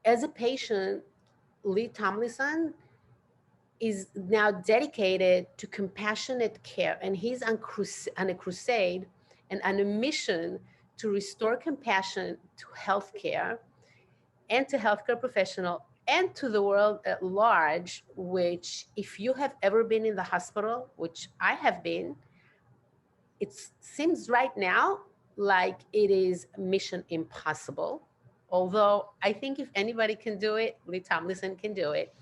as a patient, Lee Tomlinson is now dedicated to compassionate care, and he's on a crusade and on a mission to restore compassion to healthcare and to healthcare professional and to the world at large. Which, if you have ever been in the hospital, which I have been, it seems right now like it is mission impossible. Although I think if anybody can do it, Lee Tomlinson can do it,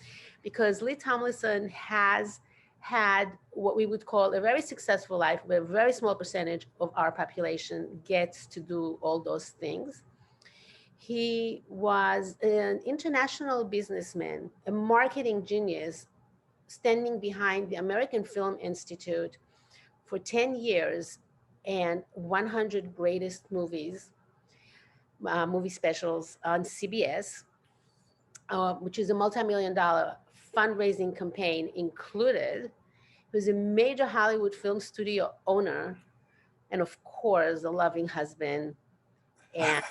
because Lee Tomlinson has had what we would call a very successful life, where a very small percentage of our population gets to do all those things. He was an international businessman, a marketing genius, standing behind the American Film Institute for 10 years and 100 greatest movies, movie specials on CBS, which is a multi-million dollar fundraising campaign included. He was a major Hollywood film studio owner, and of course, a loving husband and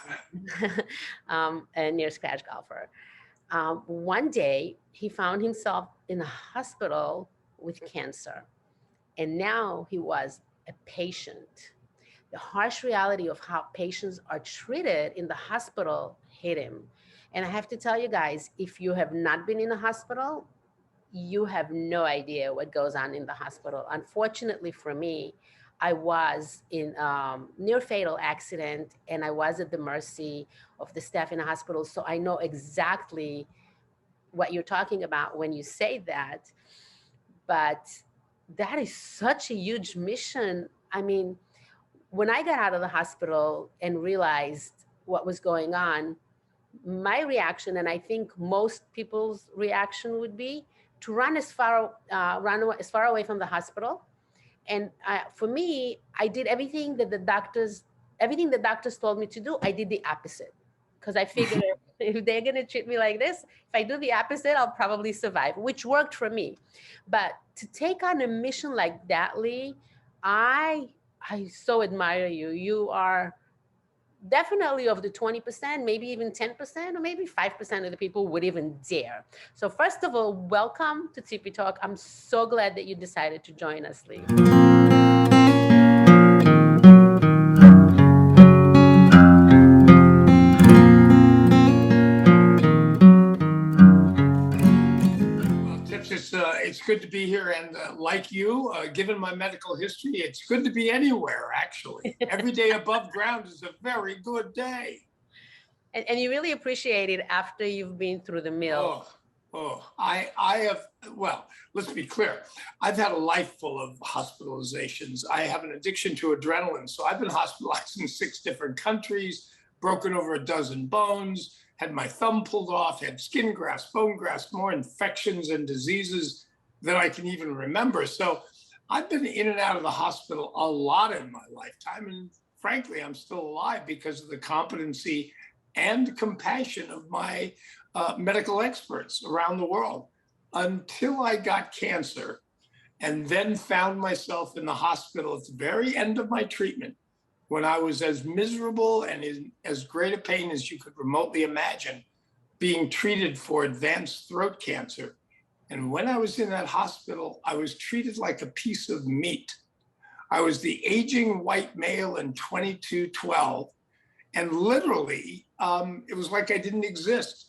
a near scratch golfer. One day, he found himself in a hospital with cancer, and now he was a patient. The harsh reality of how patients are treated in the hospital hit him. And I have to tell you guys, if you have not been in a hospital, you have no idea what goes on in the hospital. Unfortunately for me, I was in near fatal accident, and I was at the mercy of the staff in the hospital. So I know exactly what you're talking about when you say that. But that is such a huge mission. I mean, when I got out of the hospital and realized what was going on, my reaction, and I think most people's reaction, would be to run as far away from the hospital. And for me, I did everything the doctors told me to do. I did the opposite, because I figured if they're going to treat me like this, if I do the opposite, I'll probably survive, which worked for me. But to take on a mission like that, Lee, I I so admire you. You are definitely of the 20%, maybe even 10%, or maybe 5% of the people would even dare. So, first of all, welcome to TP Talk. I'm so glad that you decided to join us, Lee. Tips, it's good to be here, and like you, given my medical history, it's good to be anywhere. Actually, every day above ground is a very good day. And you really appreciate it after you've been through the mill. Oh, I have. Well, let's be clear. I've had a life full of hospitalizations. I have an addiction to adrenaline, so I've been hospitalized in 6 different countries, broken over a dozen bones, had my thumb pulled off, had skin grafts, bone grafts, more infections and diseases than I can even remember. So I've been in and out of the hospital a lot in my lifetime, and frankly, I'm still alive because of the competency and compassion of my medical experts around the world, until I got cancer and then found myself in the hospital at the very end of my treatment, when I was as miserable and in as great a pain as you could remotely imagine, being treated for advanced throat cancer. And when I was in that hospital, I was treated like a piece of meat. I was the aging white male in 2212. And literally, it was like I didn't exist.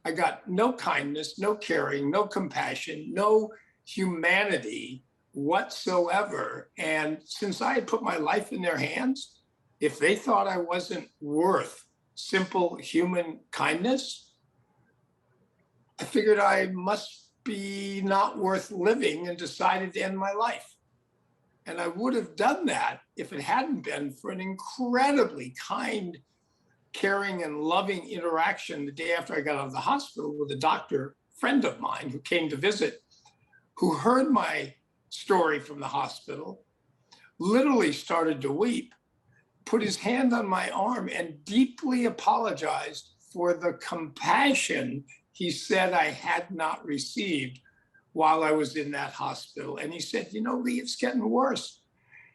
I got no kindness, no caring, no compassion, no humanity whatsoever. And since I had put my life in their hands, if they thought I wasn't worth simple human kindness, I figured I must be not worth living and decided to end my life. And I would have done that if it hadn't been for an incredibly kind, caring, and loving interaction the day after I got out of the hospital with a doctor friend of mine who came to visit, who heard my story from the hospital, literally started to weep, put his hand on my arm, and deeply apologized for the compassion he said I had not received while I was in that hospital. And he said, "You know, Lee, it's getting worse."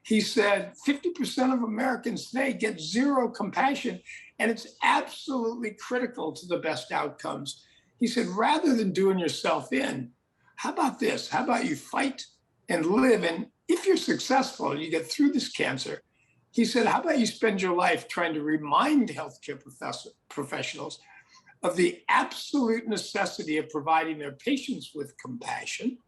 He said 50% of Americans today get zero compassion, and it's absolutely critical to the best outcomes. He said, rather than doing yourself in, how about this? How about you fight and live? And if you're successful and you get through this cancer, he said, how about you spend your life trying to remind healthcare professionals of the absolute necessity of providing their patients with compassion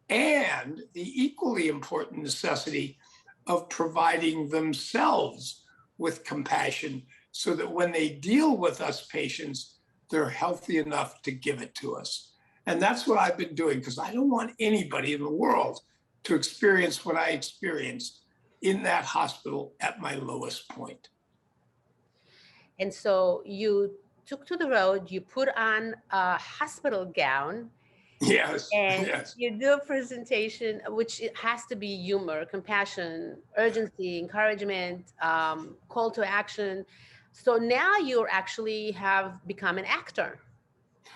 and the equally important necessity of providing themselves with compassion so that when they deal with us patients, they're healthy enough to give it to us. And that's what I've been doing, because I don't want anybody in the world to experience what I experienced in that hospital at my lowest point. And so you took to the road, you put on a hospital gown, Yes, and yes. you do a presentation, which it has to be humor, compassion, urgency, encouragement, call to action. So now you actually have become an actor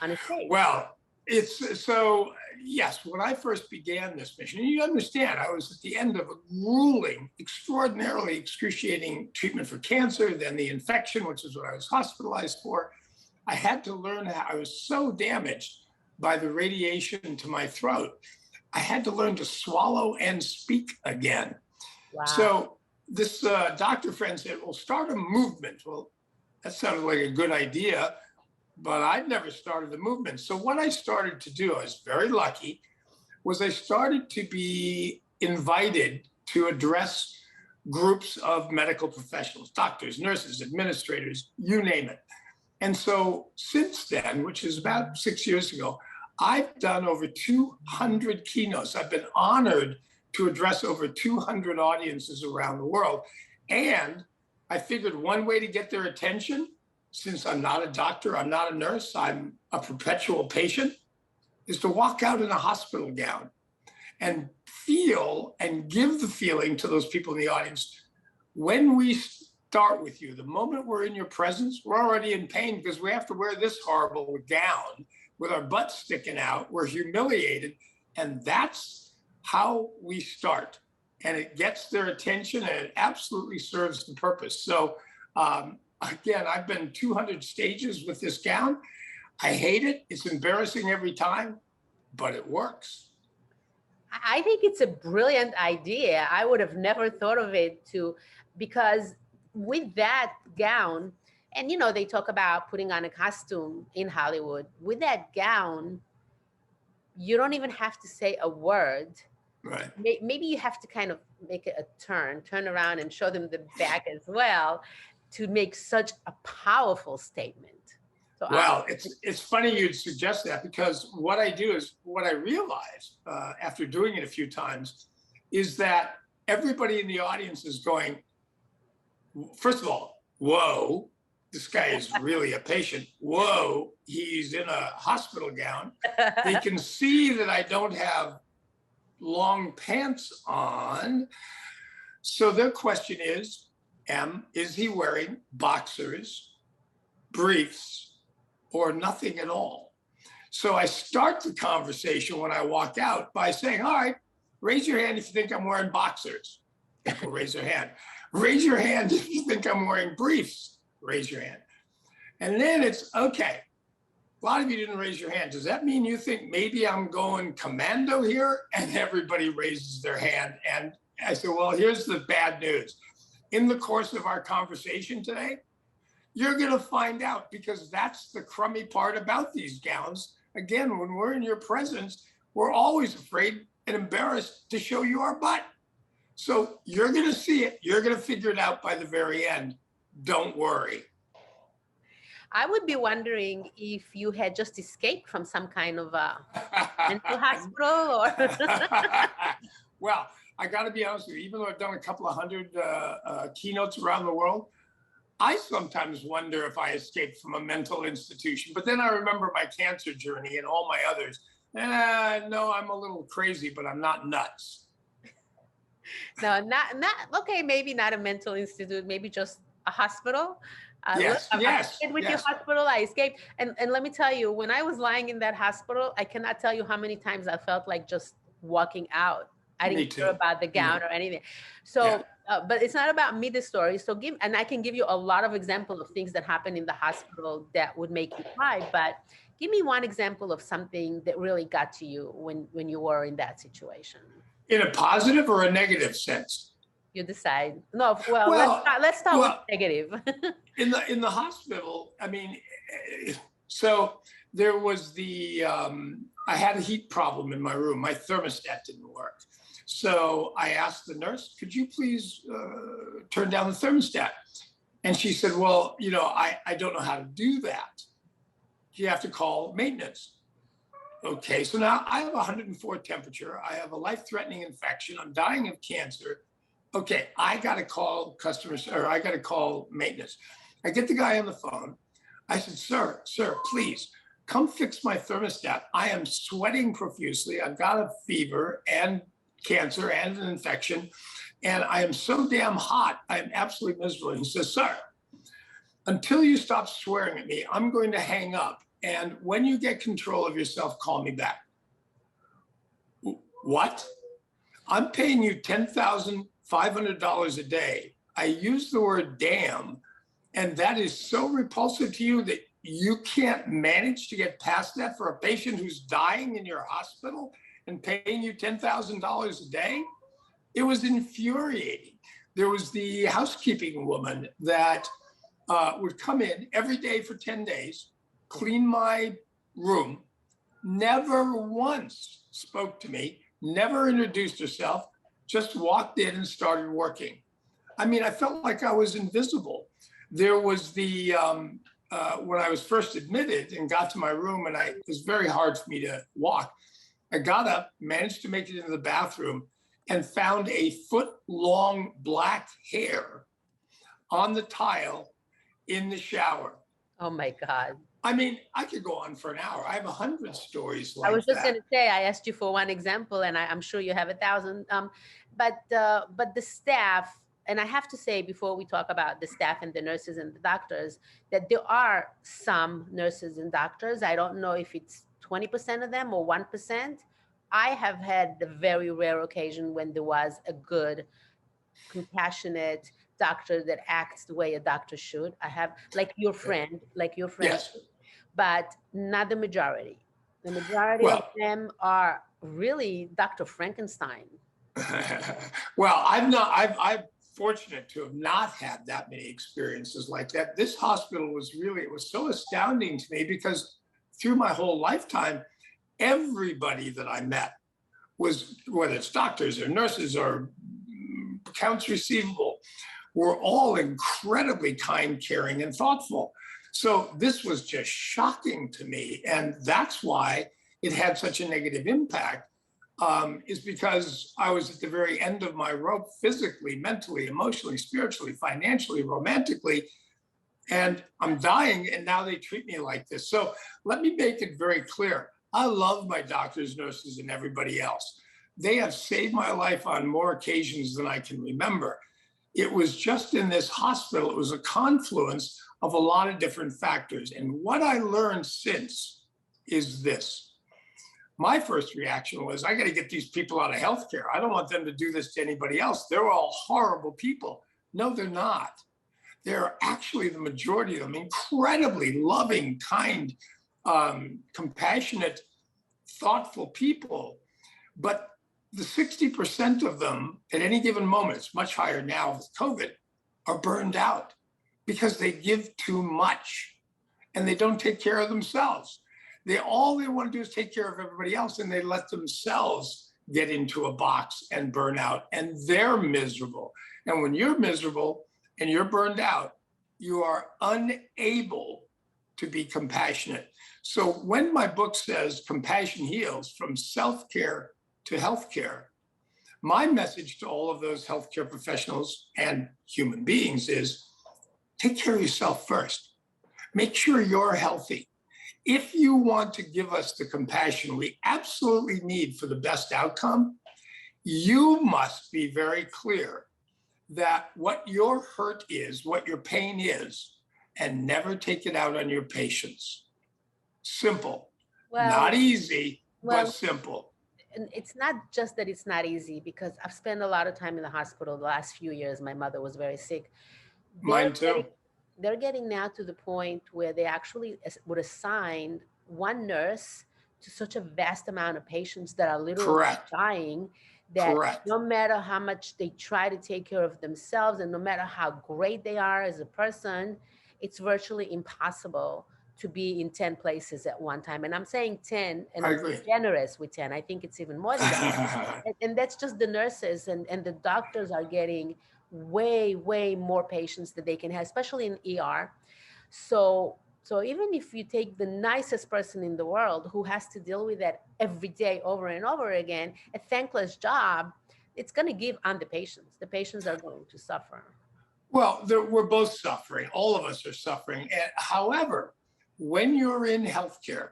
on a stage. Well, it's so, yes, when I first began this mission, you understand, I was at the end of a grueling, extraordinarily excruciating treatment for cancer, then the infection, which is what I was hospitalized for. I had to learn how, I was so damaged by the radiation to my throat. I had to learn to swallow and speak again. Wow. So this doctor friend said, well, start a movement. Well, that sounded like a good idea, but I'd never started a movement. So what I started to do, I was very lucky, was I started to be invited to address groups of medical professionals, doctors, nurses, administrators, you name it. And so since then, which is about 6 years ago, I've done over 200 keynotes. I've been honored to address over 200 audiences around the world. And I figured one way to get their attention, since I'm not a doctor, I'm not a nurse, I'm a perpetual patient, is to walk out in a hospital gown and feel and give the feeling to those people in the audience. When we start with you, the moment we're in your presence, we're already in pain because we have to wear this horrible gown with our butts sticking out. We're humiliated. And that's how we start. And it gets their attention and it absolutely serves the purpose. So again, I've been 200 stages with this gown. I hate it. It's embarrassing every time, but it works. I think it's a brilliant idea. I would have never thought of it because with that gown, and you know, they talk about putting on a costume in Hollywood. With that gown, you don't even have to say a word. Right. Maybe you have to kind of make it a turn around and show them the back as well to make such a powerful statement. So well, it's funny you'd suggest that, because what I do is, what I realized after doing it a few times is that everybody in the audience is going, first of all, whoa, this guy is really a patient. Whoa, he's in a hospital gown. They can see that I don't have long pants on. So their question is he wearing boxers, briefs, or nothing at all? So I start the conversation when I walk out by saying, all right, raise your hand if you think I'm wearing boxers. People raise their hand. Raise your hand if you think I'm wearing briefs. Raise your hand. And then it's, okay, a lot of you didn't raise your hand. Does that mean you think maybe I'm going commando here? And everybody raises their hand. And I said, well, here's the bad news. In the course of our conversation today, you're going to find out, because that's the crummy part about these gowns. Again, when we're in your presence, we're always afraid and embarrassed to show you our butt. So you're going to see it. You're going to figure it out by the very end. Don't worry. I would be wondering if you had just escaped from some kind of mental hospital or. Well, I got to be honest with you, even though I've done a couple of hundred keynotes around the world, I sometimes wonder if I escaped from a mental institution. But then I remember my cancer journey and all my others. No, I'm a little crazy, but I'm not nuts. No, not okay. Maybe not a mental institute. Maybe just a hospital. Yes, yes. With your hospital, I escaped. And let me tell you, when I was lying in that hospital, I cannot tell you how many times I felt like just walking out. I Me didn't care too. about the Yeah. gown or anything. Yeah. So, but it's not about me, the story. So and I can give you a lot of examples of things that happen in the hospital that would make you cry. But give me one example of something that really got to you when you were in that situation. In a positive or a negative sense? You decide. No, well, Well, let's start with well, negative. in the hospital, I mean, so there was I had a heat problem in my room. My thermostat didn't work. So I asked the nurse, could you please turn down the thermostat? And she said, well, I don't know how to do that. You have to call maintenance. Okay, so now I have 104 temperature. I have a life-threatening infection. I'm dying of cancer. Okay, I got to call I got to call maintenance. I get the guy on the phone. I said, sir, please come fix my thermostat. I am sweating profusely. I've got a fever and cancer and an infection, and I am so damn hot. I'm absolutely miserable. And he says, sir, until you stop swearing at me, I'm going to hang up. And when you get control of yourself, call me back. What? I'm paying you $10,500 a day. I use the word damn, and that is so repulsive to you that you can't manage to get past that for a patient who's dying in your hospital and paying you $10,000 a day? It was infuriating. There was the housekeeping woman that would come in every day for 10 days, clean my room, never once spoke to me, never introduced herself, just walked in and started working. I mean, I felt like I was invisible. There was when I was first admitted and got to my room, and it was very hard for me to walk. I got up, managed to make it into the bathroom, and found a foot-long black hair on the tile in the shower. Oh my God. I mean, I could go on for an hour. I have 100 stories like that. I was just going to say, I asked you for one example, and I'm sure you have 1,000. But the staff, and I have to say before we talk about the staff and the nurses and the doctors, that there are some nurses and doctors. I don't know if it's 20% of them or 1%. I have had the very rare occasion when there was a good, compassionate doctor that acts the way a doctor should. I have, like your friend, Yes. but not the majority. The majority of them are really Dr. Frankenstein. Well, I'm fortunate to have not had that many experiences like that. This hospital it was so astounding to me because through my whole lifetime, everybody that I met was, whether it's doctors or nurses or accounts receivable, were all incredibly kind, caring, and thoughtful. So this was just shocking to me. And that's why it had such a negative impact, is because I was at the very end of my rope, physically, mentally, emotionally, spiritually, financially, romantically, and I'm dying, and now they treat me like this. So let me make it very clear. I love my doctors, nurses, and everybody else. They have saved my life on more occasions than I can remember. It was just in this hospital, it was a confluence of a lot of different factors. And what I learned since is this. My first reaction was, I got to get these people out of healthcare. I don't want them to do this to anybody else. They're all horrible people. No, they're not. They're actually, the majority of them, incredibly loving, kind, compassionate, thoughtful people. But the 60% of them at any given moment, it's much higher now with COVID, are burned out because they give too much and they don't take care of themselves. All they want to do is take care of everybody else, and they let themselves get into a box and burn out, and they're miserable. And when you're miserable and you're burned out, you are unable to be compassionate. So when my book says Compassion Heals, from self-care to healthcare, my message to all of those healthcare professionals and human beings is take care of yourself first. Make sure you're healthy. If you want to give us the compassion we absolutely need for the best outcome, you must be very clear that what your hurt is, what your pain is, and never take it out on your patients. Simple. Not easy, but simple. and it's not just that it's not easy, because I've spent a lot of time in the hospital the last few years. My mother was very sick. They're Mine getting, too. they're getting now to the point where they actually would assign one nurse to such a vast amount of patients that are literally Correct. dying, that Correct. no matter how much they try to take care of themselves and no matter how great they are as a person, it's virtually impossible to be in 10 places at one time. And I'm saying 10, and I I'm agree. generous with 10. I think it's even more than that. And that's just the nurses, and the doctors are getting way more patients that they can have, especially in ER. So even if you take the nicest person in the world who has to deal with that every day over and over again, a thankless job, it's going to give on the patients. The patients are going to suffer. Well, we're both suffering. All of us are suffering. And, however, when you're in healthcare,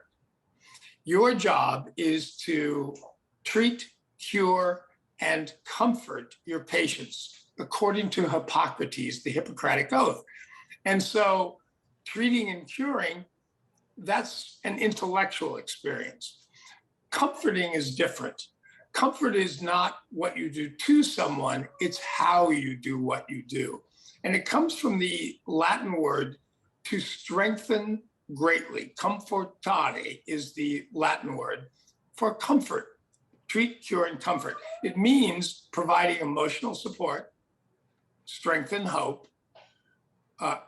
your job is to treat, cure, and comfort your patients according to Hippocrates, the Hippocratic Oath. And so, treating and curing, that's an intellectual experience. Comforting is different. Comfort is not what you do to someone, it's how you do what you do. And it comes from the Latin word to strengthen greatly. Comfortare is the Latin word for comfort, treat, cure, and comfort. It means providing emotional support, strength and hope,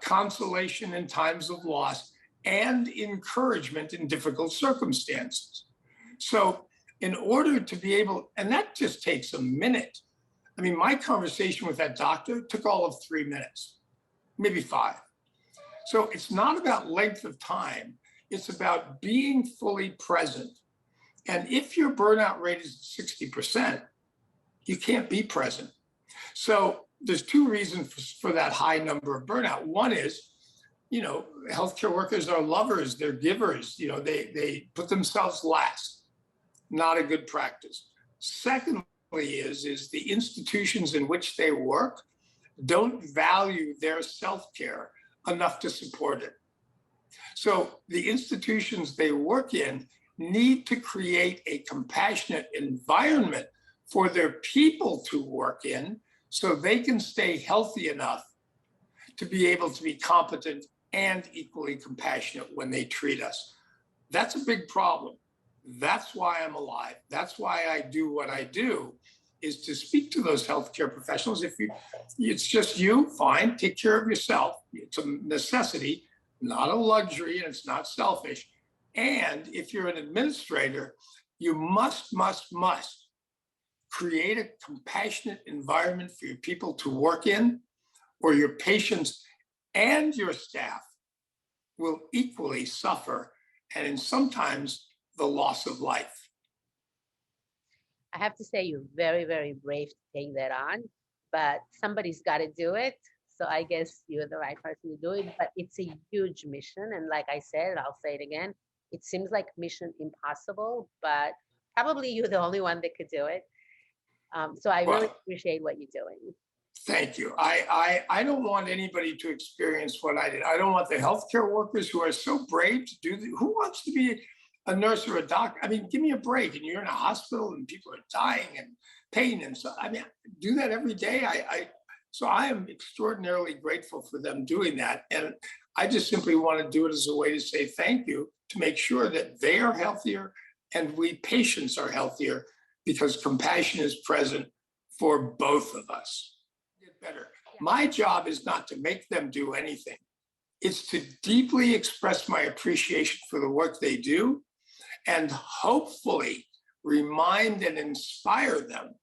consolation in times of loss, and encouragement in difficult circumstances. So, in order to be able, and that just takes a minute. I mean, my conversation with that doctor took all of 3 minutes, maybe 5. So, it's not about length of time, it's about being fully present. And if your burnout rate is 60%, you can't be present. So, there's 2 reasons for that high number of burnout. One is, healthcare workers are lovers, they're givers, they put themselves last. Not a good practice. Secondly, is the institutions in which they work don't value their self-care enough to support it. So the institutions they work in need to create a compassionate environment for their people to work in so they can stay healthy enough to be able to be competent and equally compassionate when they treat us. That's a big problem. That's why I'm alive. That's why I do what I do, is to speak to those healthcare professionals. If it's just you, fine, take care of yourself. It's a necessity, not a luxury, and it's not selfish. And if you're an administrator, you must create a compassionate environment for your people to work in, or your patients and your staff will equally suffer, and in sometimes the loss of life. I have to say, you're very brave to take that on, but somebody's got to do it. So I guess you're the right person to do it. But it's a huge mission. And like I said, I'll say it again, it seems like mission impossible, but probably you're the only one that could do it. So I really Well, appreciate what you're doing. thank you. I don't want anybody to experience what I did. I don't want the healthcare workers who are so brave to do who wants to be a nurse or a doctor? I mean, give me a break. And you're in a hospital and people are dying and pain. And so, I mean, do that every day. So I am extraordinarily grateful for them doing that. And I just simply want to do it as a way to say thank you, to make sure that they are healthier and we patients are healthier, because compassion is present for both of us. Get better. My job is not to make them do anything. It's to deeply express my appreciation for the work they do and hopefully remind and inspire them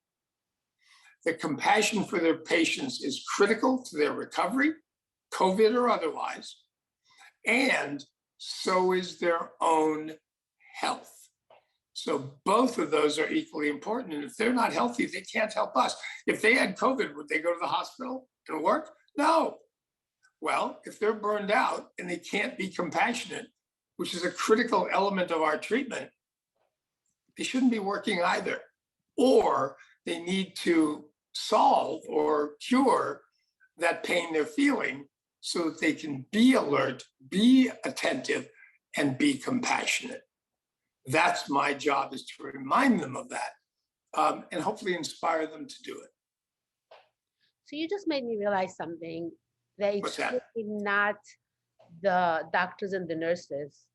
that compassion for their patients is critical to their recovery, COVID or otherwise, and so is their own health. So both of those are equally important. And if they're not healthy, they can't help us. If they had COVID, would they go to the hospital and work? No. Well, if they're burned out and they can't be compassionate, which is a critical element of our treatment, they shouldn't be working either. Or they need to solve or cure that pain they're feeling so that they can be alert, be attentive, and be compassionate. That's my job, is to remind them of that. and hopefully inspire them to do it. So you just made me realize something, that What's it's that? really not the doctors and the nurses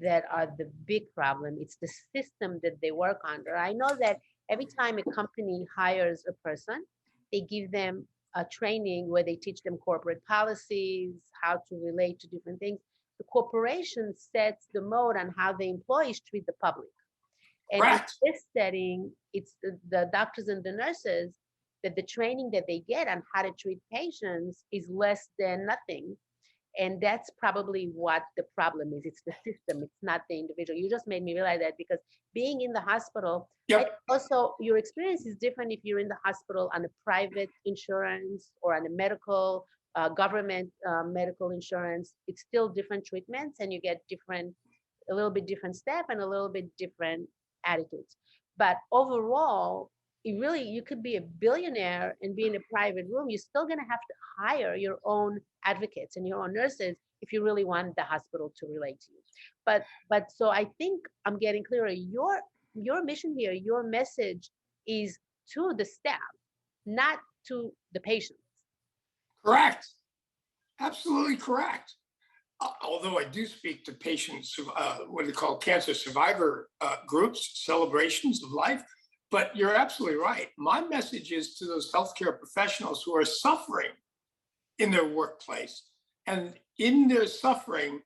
that are the big problem. It's the system that they work under. I know that every time a company hires a person, they give them a training where they teach them corporate policies, how to relate to different things. The corporation sets the mode on how the employees treat the public. And in Correct. this setting, it's the doctors and the nurses that the training that they get on how to treat patients is less than nothing. And that's probably what the problem is. It's the system, it's not the individual. You just made me realize that, because being in the hospital, I Yep. also, your experience is different if you're in the hospital on a private insurance or on a medical, government medical insurance. It's still different treatments, and you get different, a little bit different staff and a little bit different attitudes. But overall, it really, you could be a billionaire and be in a private room. You're still going to have to hire your own advocates and your own nurses if you really want the hospital to relate to you. But so I think I'm getting clearer. Your mission here, your message is to the staff, not to the patients. Correct. Absolutely correct. Although I do speak to patients, what they call cancer survivor groups, celebrations of life. But you're absolutely right. My message is to those healthcare professionals who are suffering in their workplace and in their suffering,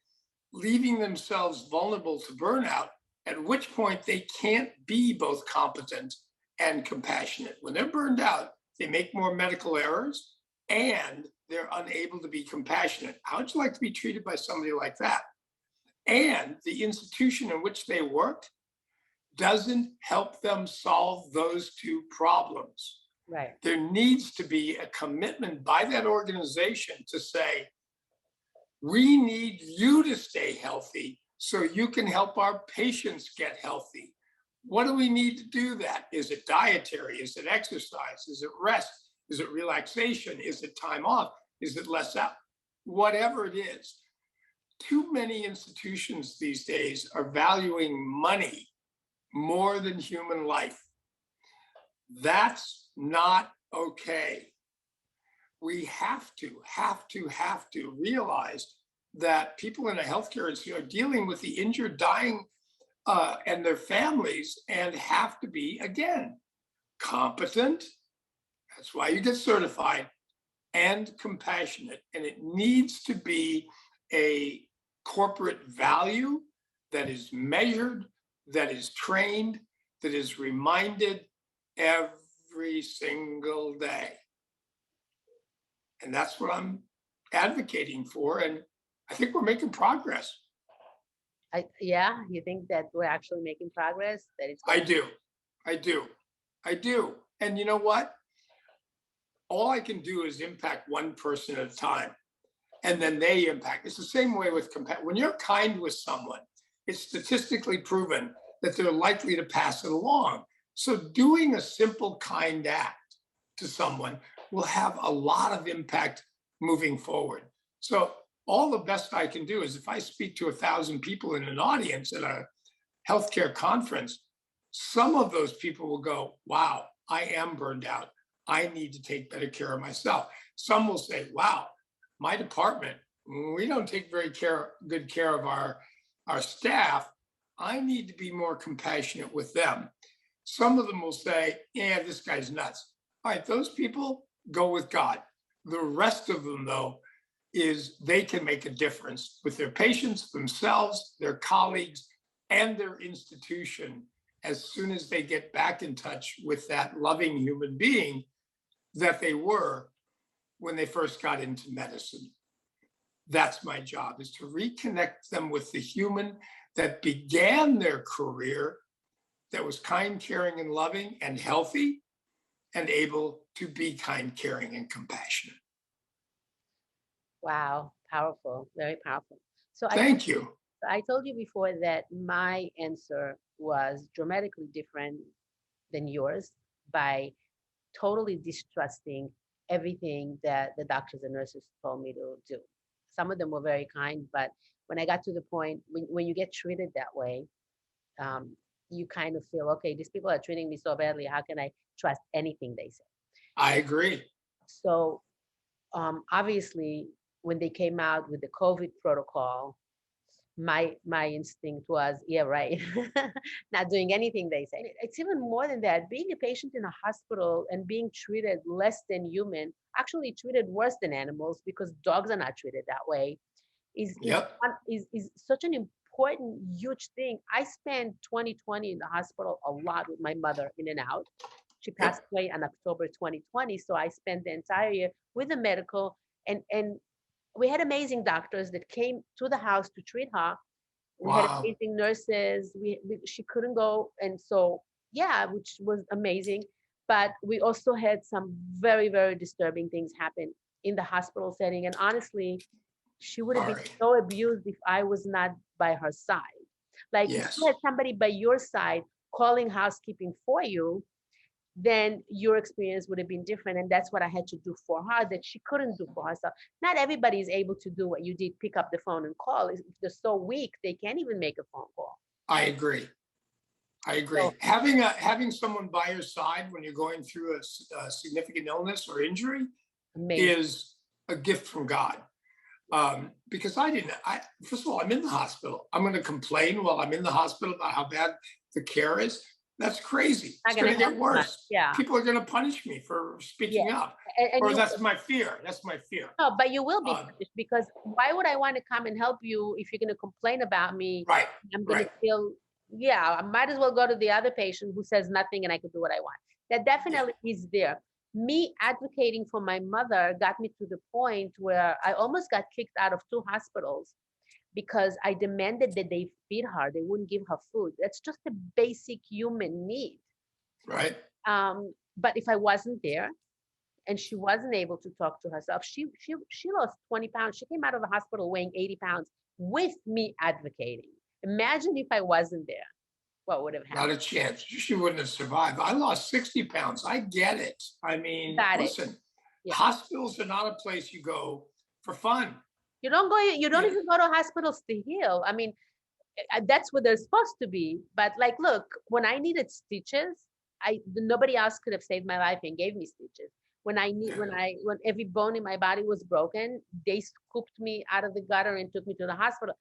leaving themselves vulnerable to burnout, at which point they can't be both competent and compassionate. When they're burned out, they make more medical errors and they're unable to be compassionate. How would you like to be treated by somebody like that? And the institution in which they worked doesn't help them solve those two problems. Right. There needs to be a commitment by that organization to say, we need you to stay healthy so you can help our patients get healthy. What do we need to do that? Is it dietary? Is it exercise? Is it rest? Is it relaxation? Is it time off? Is it less out? Whatever it is. Too many institutions these days are valuing money more than human life. That's not okay. We have to realize that people in the healthcare industry are dealing with the injured, dying, and their families, and have to be, again, competent. That's why you get certified, and compassionate. And it needs to be a corporate value that is measured, that is trained, that is reminded every single day. And that's what I'm advocating for. And I think we're making progress. Yeah, you think that we're actually making progress? That it's I going. do. I do. I do. And you know what? All I can do is impact one person at a time. And then they impact. It's the same way with compassion. When you're kind with someone, it's statistically proven that they're likely to pass it along. So doing a simple, kind act to someone will have a lot of impact moving forward. So all the best I can do is, if I speak to 1,000 people in an audience at a healthcare conference, some of those people will go, wow, I am burned out. I need to take better care of myself. Some will say, wow, my department, we don't take very good care of our staff. I need to be more compassionate with them. Some of them will say, yeah, this guy's nuts. All right, those people go with God. The rest of them, though, is they can make a difference with their patients, themselves, their colleagues, and their institution as soon as they get back in touch with that loving human being that they were when they first got into medicine. That's my job, is to reconnect them with the human that began their career, that was kind, caring, and loving, and healthy, and able to be kind, caring, and compassionate. Wow, powerful, very powerful. So Thank you. I told you before that my answer was dramatically different than yours, by totally distrusting everything that the doctors and nurses told me to do. Some of them were very kind, but when I got to the point, when you get treated that way, um, you kind of feel, okay, these people are treating me so badly. How can I trust anything they say? I agree. So obviously, when they came out with the COVID protocol, my instinct was, yeah, right, not doing anything they say. It's even more than that. Being a patient in a hospital and being treated less than human, actually treated worse than animals because dogs are not treated that way, Yep. is such an important, huge thing. I spent 2020 in the hospital a lot with my mother, in and out. She passed Yep. away in October 2020, so I spent the entire year with the medical, and we had amazing doctors that came to the house to treat her. We had Wow. amazing nurses. She couldn't go, and so yeah, which was amazing. But we also had some very, very disturbing things happen in the hospital setting. And honestly, she would have been Sorry. so abused if I was not by her side. Like if you Yes. had somebody by your side calling housekeeping for you, then your experience would have been different. And that's what I had to do for her that she couldn't do for herself. Not everybody is able to do what you did, pick up the phone and call. If they're so weak, they can't even make a phone call. I agree. I agree. So Having someone by your side when you're going through a significant illness or injury amazing. is a gift from God. Because I didn't. First of all, I'm in the hospital. I'm going to complain while I'm in the hospital about how bad the care is. That's crazy. Not It's gonna going to help get you much. worse. Yeah. People are going to punish me for Yeah. speaking up, And or you that's my fear. That's my fear. no, but you will be Um, punished because why would I want to come and help you if you're gonna complain about me? right. I'm gonna Right. feel, yeah, I might as well go to the other patient who says nothing and I can do what I want. That Yeah. definitely is there. Me advocating for my mother got me to the point where I almost got kicked out of 2 hospitals because I demanded that they feed her. They wouldn't give her food. That's just a basic human need. Right. But if I wasn't there and she wasn't able to talk to herself, she lost 20 pounds. She came out of the hospital weighing 80 pounds with me advocating. Imagine if I wasn't there, what would have Not happened? a chance. She wouldn't have survived. I lost 60 pounds. I get it. I mean, Got it. listen, Yeah. hospitals are not a place you go for fun. You don't Yeah. even go to hospitals to heal. I mean, that's what they're supposed to be. But like, look, when I needed stitches, nobody else could have saved my life and gave me stitches. Yeah. When every bone in my body was broken, they scooped me out of the gutter and took me to the hospital.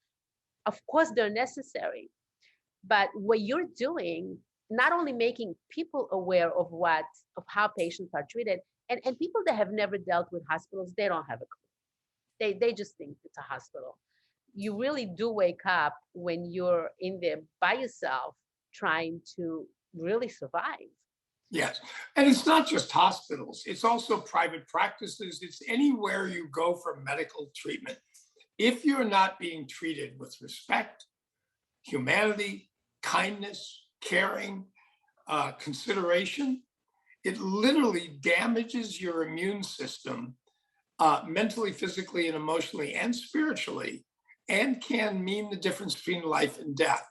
Of course, they're necessary, but what you're doing, not only making people aware of how patients are treated, and people that have never dealt with hospitals, they don't have a clue. They just think it's a hospital. You really do wake up when you're in there by yourself trying to really survive. Yes. And it's not just hospitals, it's also private practices. It's anywhere you go for medical treatment. If you're not being treated with respect, humanity, kindness, caring, consideration, it literally damages your immune system mentally, physically, and emotionally, and spiritually, and can mean the difference between life and death.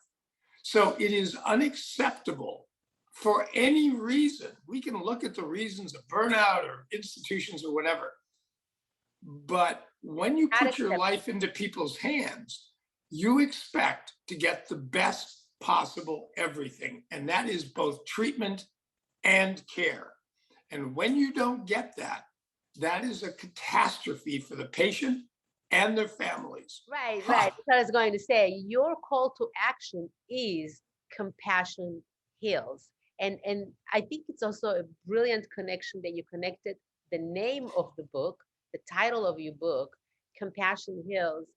So it is unacceptable for any reason. We can look at the reasons of burnout or institutions or whatever. But when you Not put your acceptable. life into people's hands, you expect to get the best possible everything. And that is both treatment and care. And when you don't get that, that is a catastrophe for the patient and their families. Right, Huh. right. That's what I was going to say. Your call to action is compassion heals. And I think it's also a brilliant connection that you connected the name of the book, the title of your book, Compassion Heals.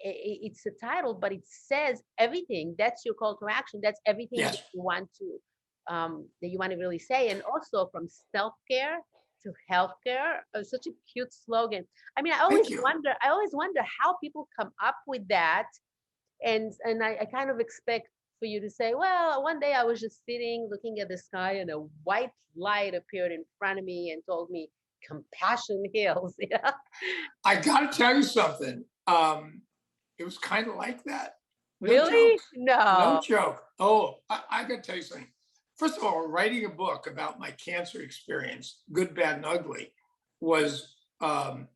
It's a title, but it says everything. That's your call to action. That's everything Yes. that you want to really say. And also from self-care to healthcare, such a cute slogan. I mean, Thank you. I always wonder how people come up with that. And I kind of expect for you to say, well, one day I was just sitting looking at the sky and a white light appeared in front of me and told me compassion heals. Yeah. I got to tell you something. It was kind of like that. No joke. Really? No No. joke. Oh, I got to tell you something. First of all, writing a book about my cancer experience, good, bad, and ugly, was on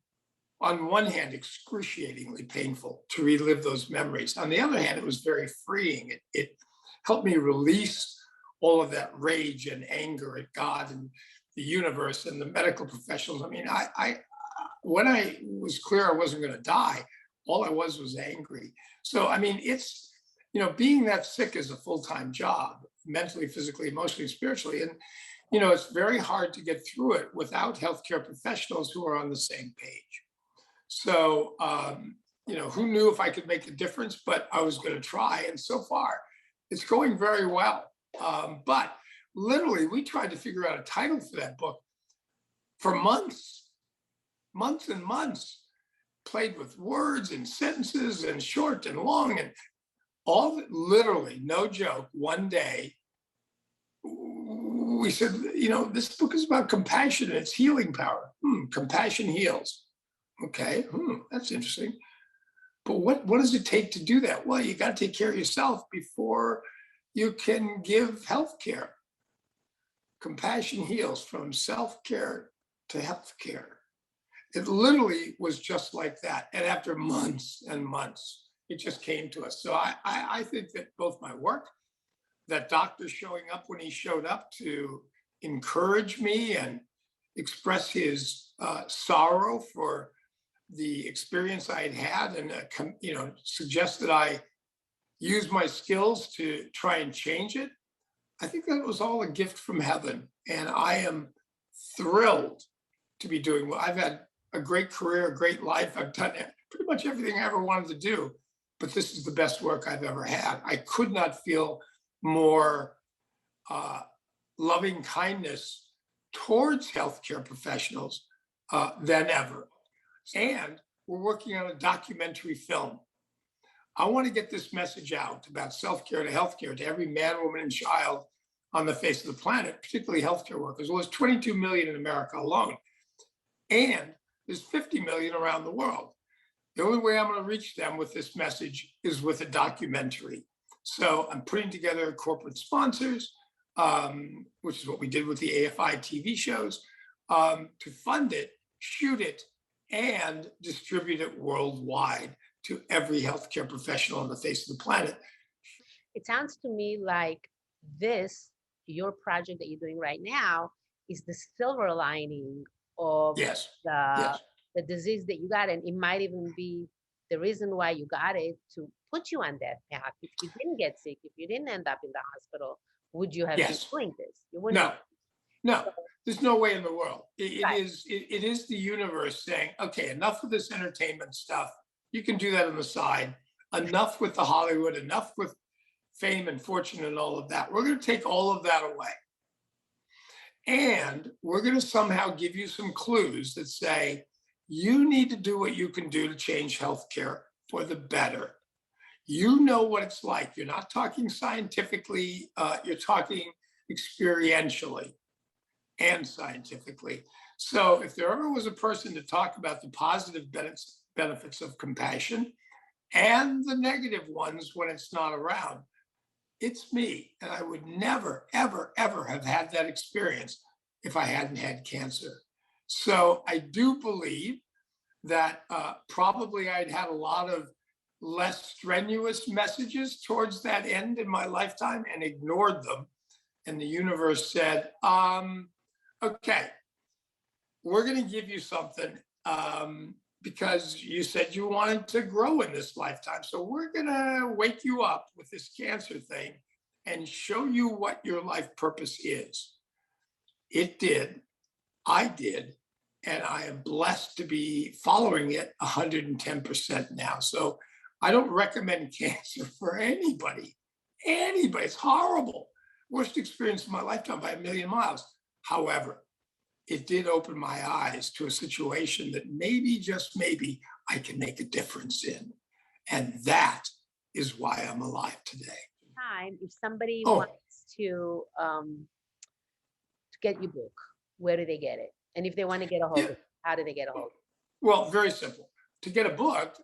one hand excruciatingly painful to relive those memories. On the other hand, it was very freeing. It helped me release all of that rage and anger at God and the universe and the medical professionals. I mean, when I was clear I wasn't going to die, all I was angry. So, I mean, it's, being that sick is a full-time job, mentally, physically, emotionally, spiritually. And, it's very hard to get through it without healthcare professionals who are on the same page. So, who knew if I could make a difference, but I was going to try. And so far, it's going very well. But literally, we tried to figure out a title for that book for months and months, played with words and sentences and short and long and all, literally, no joke. One day, we said, this book is about compassion and its healing power. Compassion heals. Okay, that's interesting. But what does it take to do that? Well, you got to take care of yourself before you can give health care. Compassion heals, from self-care to healthcare. It literally was just like that. And after months and months, it just came to us. So I think that both my work, that doctor showing up when he showed up to encourage me and express his sorrow for the experience I had had, and suggest that I use my skills to try and change it. I think that was all a gift from heaven, and I am thrilled to be doing well. I've had a great career, a great life. I've done pretty much everything I ever wanted to do, but this is the best work I've ever had. I could not feel more loving kindness towards healthcare professionals than ever. And we're working on a documentary film. I want to get this message out about self-care to healthcare to every man, woman, and child on the face of the planet, particularly healthcare workers. Well, there's 22 million in America alone, and there's 50 million around the world. The only way I'm going to reach them with this message is with a documentary. So I'm putting together corporate sponsors, which is what we did with the AFI TV shows, to fund it, shoot it, and distribute it worldwide to every healthcare professional on the face of the planet. It sounds to me like your project that you're doing right now, is the silver lining of Yes. the disease that you got. And it might even be the reason why you got it, to put you on that path. If you didn't get sick, if you didn't end up in the hospital, would you have been doing this? You wouldn't. No, there's no way in the world. It is the universe saying, okay, enough of this entertainment stuff. You can do that on the side. Enough with the Hollywood, enough with fame and fortune and all of that. We're going to take all of that away. And we're going to somehow give you some clues that say, you need to do what you can do to change healthcare for the better. You know what it's like. You're not talking scientifically, you're talking experientially and scientifically. So if there ever was a person to talk about the positive benefits of compassion and the negative ones when it's not around, it's me. And I would never, ever, ever have had that experience if I hadn't had cancer. So I do believe that probably I'd had a lot of less strenuous messages towards that end in my lifetime and ignored them. And the universe said, okay, we're going to give you something because you said you wanted to grow in this lifetime. So we're going to wake you up with this cancer thing and show you what your life purpose is. It did. I did. And I am blessed to be following it 110% now. So I don't recommend cancer for anybody. Anybody. It's horrible. Worst experience of my lifetime by a million miles. However, it did open my eyes to a situation that maybe, just maybe, I can make a difference in. And that is why I'm alive today. If somebody wants to get your book, where do they get it? And if they want to get a hold of it, how do they get a hold of it? Well, very simple. To get a book,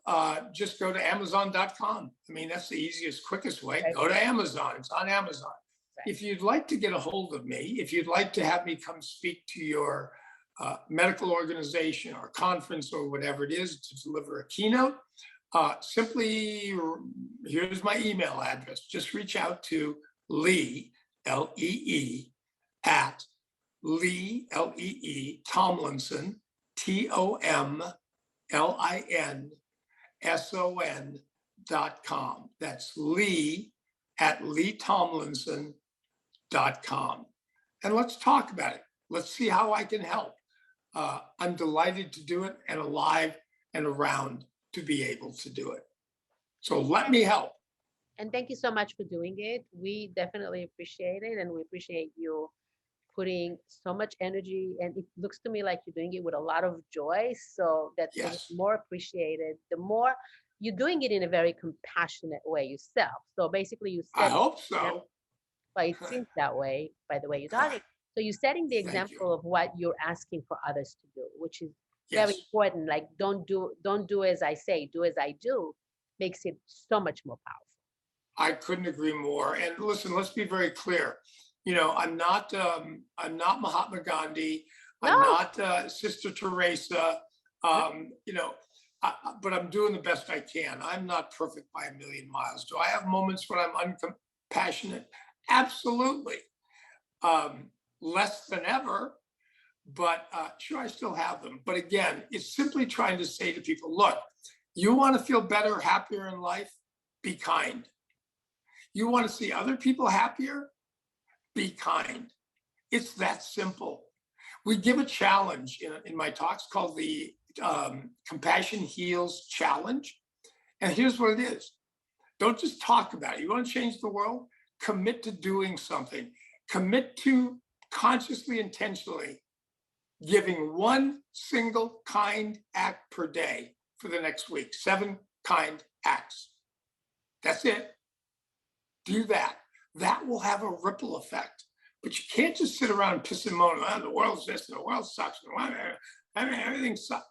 just go to Amazon.com. I mean, that's the easiest, quickest way. Go to Amazon. It's on Amazon. If you'd like to get a hold of me, if you'd like to have me come speak to your medical organization or conference or whatever it is to deliver a keynote, simply, here's my email address. Just reach out to Lee, Lee, at Lee, Lee, Tomlinson, TomlinSon.com. That's Lee at LeeTomlinson.com. And let's talk about it. Let's see how I can help. I'm delighted to do it and alive and around to be able to do it. So let me help. And thank you so much for doing it. We definitely appreciate it, and we appreciate you putting so much energy. And it looks to me like you're doing it with a lot of joy. So that's even Yes, more appreciated. The more you're doing it in a very compassionate way yourself. So basically, you I set hope so. but it seems that way by the way you're talking. So you're setting the Thank you. example of what you're asking for others to do, which is very Yes, important. Like don't do as I say, do as I do, makes it so much more powerful. I couldn't agree more. And listen, let's be very clear. You know, I'm not Mahatma Gandhi. I'm No, not Sister Teresa. You know, but I'm doing the best I can. I'm not perfect by a million miles. Do I have moments when I'm uncompassionate? Absolutely. Less than ever, but sure, I still have them. But again, it's simply trying to say to people, look, you want to feel better, happier in life? Be kind. You want to see other people happier? Be kind. It's that simple. We give a challenge in my talks called the Compassion Heals Challenge. And here's what it is. Don't just talk about it. You want to change the world? Commit to doing something. Commit to consciously, intentionally giving one single kind act per day for the next week. 7 kind acts. That's it. Do that. That will have a ripple effect. But you can't just sit around and piss and moan, oh, the world's this and the world sucks. And everything sucks.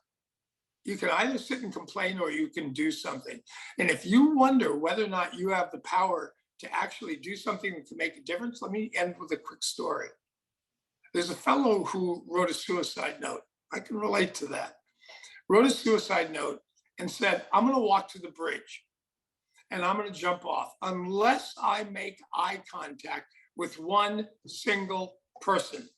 You can either sit and complain or you can do something. And if you wonder whether or not you have the power to actually do something that can make a difference, let me end with a quick story. There's a fellow who wrote a suicide note. I can relate to that. Wrote a suicide note and said, I'm going to walk to the bridge and I'm going to jump off unless I make eye contact with one single person.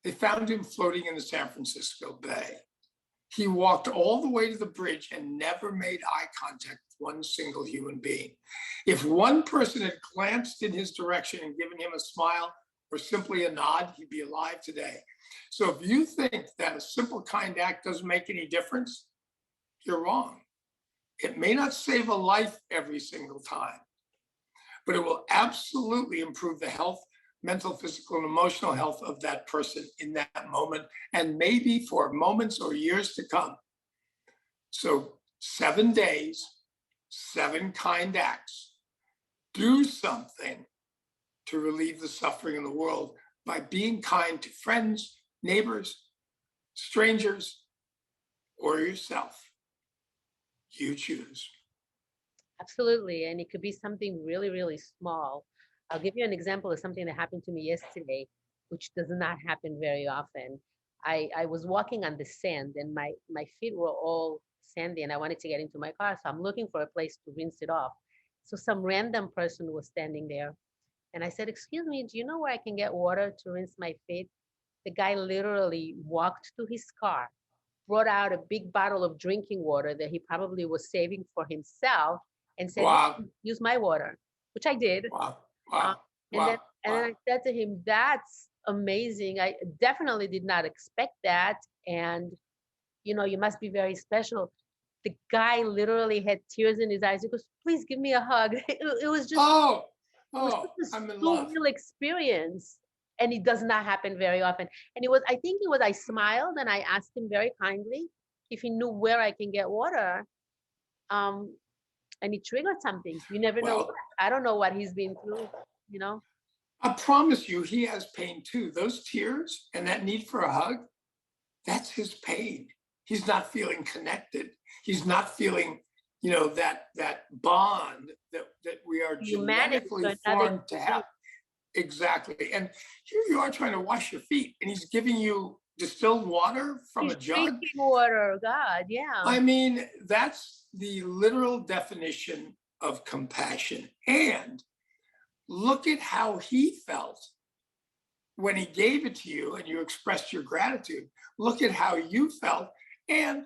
They found him floating in the San Francisco Bay. He walked all the way to the bridge and never made eye contact with one single human being. If one person had glanced in his direction and given him a smile or simply a nod, he'd be alive today. So if you think that a simple, kind act doesn't make any difference, you're wrong. It may not save a life every single time, but it will absolutely improve the health, mental, physical, and emotional health of that person in that moment, and maybe for moments or years to come. So 7 days, 7 kind acts. Do something to relieve the suffering in the world by being kind to friends, neighbors, strangers, or yourself. You choose. absolutely. And it could be something really, really small. I'll give you an example of something that happened to me yesterday, which does not happen very often. I was walking on the sand and my feet were all sandy and I wanted to get into my car. So I'm looking for a place to rinse it off. So some random person was standing there. And I said, excuse me, do you know where I can get water to rinse my feet? The guy literally walked to his car, brought out a big bottle of drinking water that he probably was saving for himself and said, Wow. use my water, which I did. Wow. Uh, Wow. and then Wow. and then I said to him, that's amazing. I definitely did not expect that. And you must be very special. The guy literally had tears in his eyes. He goes, please give me a hug. It was just Oh, it was such I'm in a love. surreal experience. And it does not happen very often. And I think I smiled and I asked him very kindly if he knew where I can get water. Um, and it triggered something. You never know. Well, I don't know what he's been through, you know? I promise you, he has pain too. Those tears and that need for a hug, that's his pain. He's not feeling connected. He's not feeling, that bond that we are Humanity genetically to another formed to have. Exactly. And here you are trying to wash your feet, and he's giving you distilled water from he's a jug. drinking water. God, yeah. I mean, that's the literal definition of compassion. And look at how he felt when he gave it to you and you expressed your gratitude. Look at how you felt and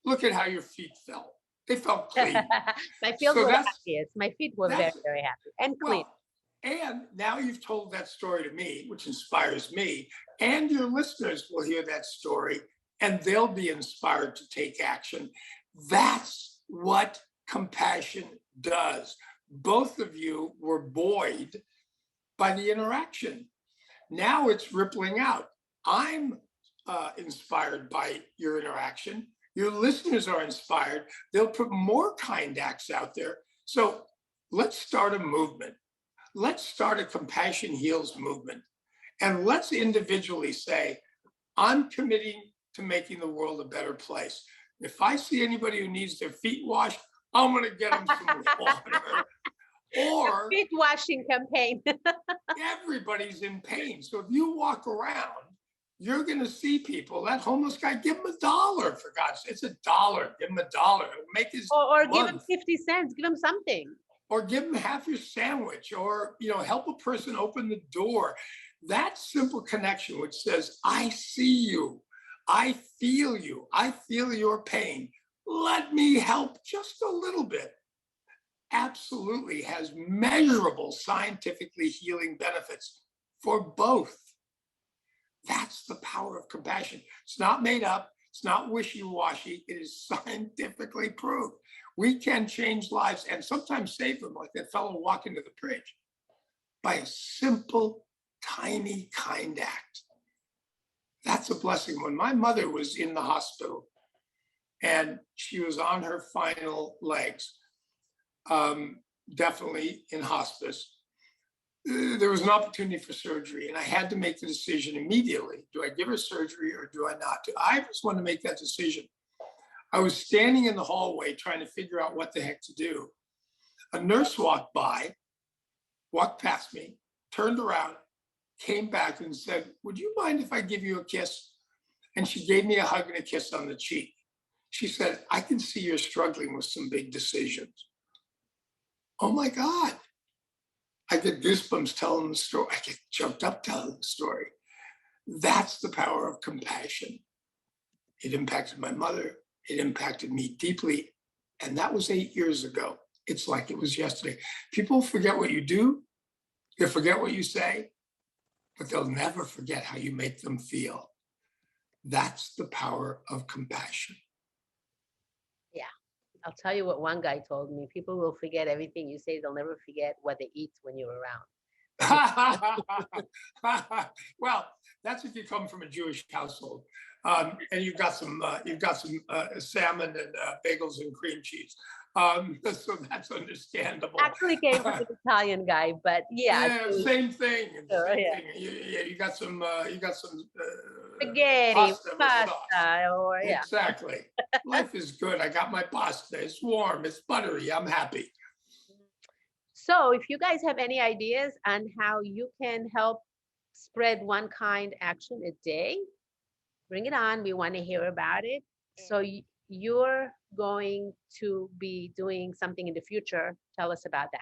look at how your feet felt. They felt clean. My feet So were that's happiest. My feet were very, that's very happy and clean. well, and now you've told that story to me, which inspires me, and your listeners will hear that story and they'll be inspired to take action. That's what compassion does. Both of you were buoyed by the interaction. Now it's rippling out. I'm inspired by your interaction. Your listeners are inspired. They'll put more kind acts out there. So let's start a movement. Let's start a Compassion Heals movement. And let's individually say, I'm committing to making the world a better place. If I see anybody who needs their feet washed, I'm going to get them some water. Or feet washing campaign. everybody's in pain. So if you walk around, you're going to see people. That homeless guy, give him $1 for God's sake. It's $1. Give him $1. It'll make his or give him 50 cents. Give him something. Or give them half your sandwich, or help a person open the door. That simple connection, which says, I see you, I feel you, I feel your pain. Let me help just a little bit. Absolutely has measurable, scientifically healing benefits for both. That's the power of compassion. It's not made up. It's not wishy-washy. It is scientifically proved. We can change lives and sometimes save them, like that fellow walking to the bridge, by a simple, tiny, kind act. That's a blessing. When my mother was in the hospital and she was on her final legs, definitely in hospice, there was an opportunity for surgery, and I had to make the decision immediately. Do I give her surgery or do I not? I just wanted to make that decision. I was standing in the hallway trying to figure out what the heck to do. A nurse walked by, walked past me, turned around, came back and said, would you mind if I give you a kiss? And she gave me a hug and a kiss on the cheek. She said, I can see you're struggling with some big decisions. Oh my God. I get goosebumps telling the story. I get choked up telling the story. That's the power of compassion. It impacted my mother. It impacted me deeply. And that was 8 years ago. It's like it was yesterday. People forget what you do. They forget what you say, but they'll never forget how you make them feel. That's the power of compassion. Yeah. I'll tell you what one guy told me. People will forget everything you say. They'll never forget what they eat when you're around. Well, that's if you come from a Jewish household, and you've got some salmon and bagels and cream cheese. So that's understandable. Actually came from an Italian guy, but yeah. Same thing. Sure, same thing. You got some spaghetti, pasta, or Exactly. Life is good. I got my pasta. It's warm. It's buttery. I'm happy. So if you guys have any ideas on how you can help spread one kind action a day, bring it on. We want to hear about it. So you're going to be doing something in the future. Tell us about that.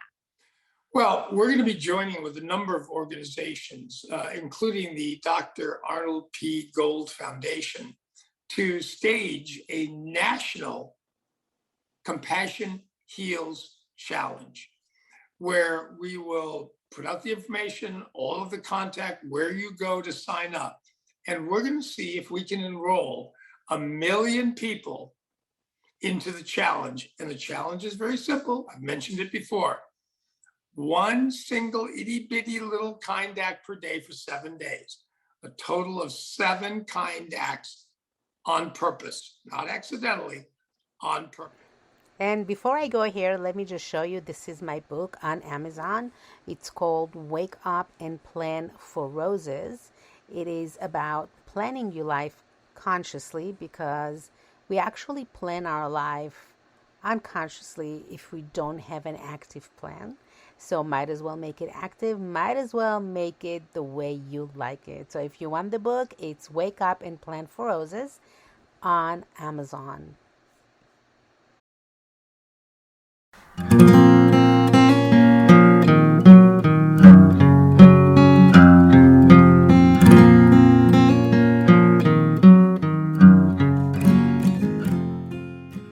Well, we're going to be joining with a number of organizations, including the Dr. Arnold P. Gold Foundation, to stage a national Compassion Heals Challenge, where we will put out the information, all of the contact, where you go to sign up. And we're going to see if we can enroll 1 million people into the challenge. And the challenge is very simple. I've mentioned it before. One single itty bitty little kind act per day for 7 days. A total of 7 kind acts on purpose, not accidentally, on purpose. And before I go here, let me just show you, this is my book on Amazon. It's called Wake Up and Plan for Roses. It is about planning your life consciously, because we actually plan our life unconsciously if we don't have an active plan. So might as well make it active, might as well make it the way you like it. So if you want the book, it's Wake Up and Plan for Roses on Amazon.